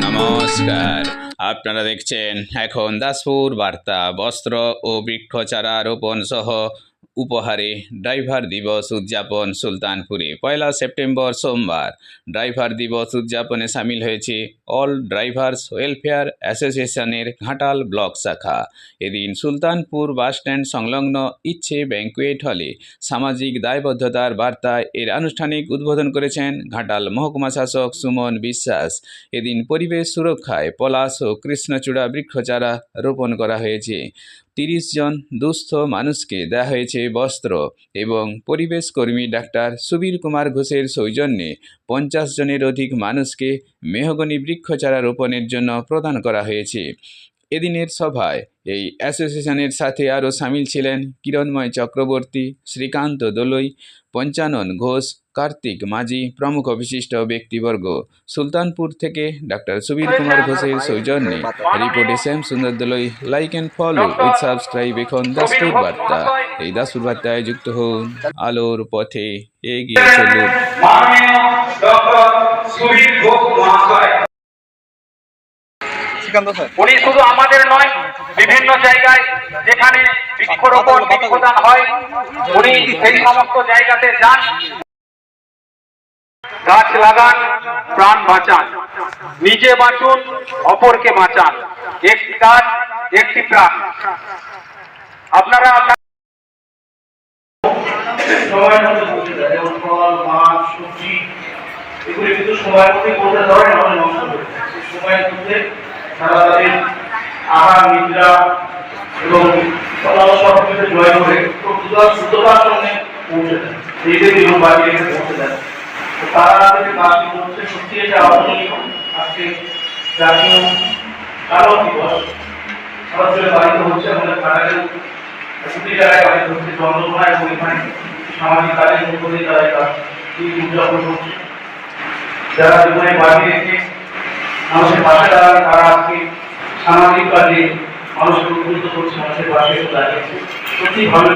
নমস্কার, আপনারা দেখছেন এখন দাসপুর বার্তা। বস্ত্র ও বৃক্ষচারা রোপণ সহ উপহারে ড্রাইভার দিবস উদযাপন সুলতানপুরে। 1 সেপ্টেম্বর সোমবার ড্রাইভার দিবস উদযাপনে সামিল হয়েছে অল ড্রাইভার্স ওয়েলফেয়ার অ্যাসোসিয়েশনের ঘাটাল ব্লক শাখা। এদিন সুলতানপুর বাসস্ট্যান্ড সংলগ্ন ইচ্ছে ব্যাংকুয়েট হলে সামাজিক দায়বদ্ধতার বার্তায় এর আনুষ্ঠানিক উদ্বোধন করেছেন ঘাটাল মহকুমা শাসক সুমন বিশ্বাস। এদিন পরিবেশ সুরক্ষায় পলাশ ও কৃষ্ণচূড়া বৃক্ষচারা রোপণ করা হয়েছে। 30 জন দুস্থ মানুষকে দেওয়া হয়েছে বস্ত্র এবং পরিবেশ কর্মী ডাক্তার সুবীর কুমার ঘোষের সৌজন্যে 50 জনের অধিক মানুষকে মেহগনি বৃক্ষচারা রোপণের জন্য প্রদান করা হয়েছে। এদিনের সভায় এই অ্যাসোসিয়েশনের সাথে আরও সামিল ছিলেন কিরণময় চক্রবর্তী, শ্রীকান্ত দোলই, পঞ্চানন ঘোষ, কার্তিক মাঝি প্রমুখ বিশিষ্ট ব্যক্তিবর্গ। সুলতানপুর থেকে ডাক্তার সুবীর কুমার ঘোষের সৌজন্যে রিপোর্টে Shyam Sundar Doloi. Like and follow with subscribe এখন দাসপুর বার্তা। এই দাসপুর বার্তায় যুক্ত হন, আলোর পথে এগিয়ে চলুন। উনি শুধু আমাদের নয়, বিভিন্ন জায়গায় যেখানে বৃক্ষরোপণ বৃক্ষদান হয় উনি সেই সমস্ত জায়গাতে যান। গাছ লাগান, প্রাণ বাঁচান, নিজে বাঁচুন, অপরকে বাঁচান। একটি গাছ একটি প্রাণ। আপনারা সময়ের মধ্যে বলতে দেয়, যেমন ফল, মাছ, সবজি এগুলি কিন্তু সময়ের মধ্যে করতে ধরে আমাদের নষ্ট হয়ে যায়। সেই সময়ের মধ্যে তারা তাদের আহার নিদ্রা এবং অন্যান্য সব কিছু জয় করে শুদ্ধতার সঙ্গে পৌঁছে দেয়, নিজেদের জীবন বাঁচিয়ে রেখে পৌঁছে দেয়। তো তারা আমাদের কাজটি করছে। সত্যি এটা অবনীয়। আজকে জাতীয় কালো দিবস সারা জেলে পালিত হচ্ছে। আমাদের ঘাটালের প্রতি জায়গায় পালিত হচ্ছে। চন্দ্রকোনা এবং এখানে সামাজিক কাজের মধ্য দিয়ে তারা এটা উদযাপন করছে। যারা জীবনে বাঁচিয়ে রেখে মানুষের পাশে দাঁড়ান, তারা আজকে সামাজিক কাজে মানুষকে উদ্বুদ্ধ করছে, মানুষের পাশে দাঁড়িয়েছে। সত্যি ভালো।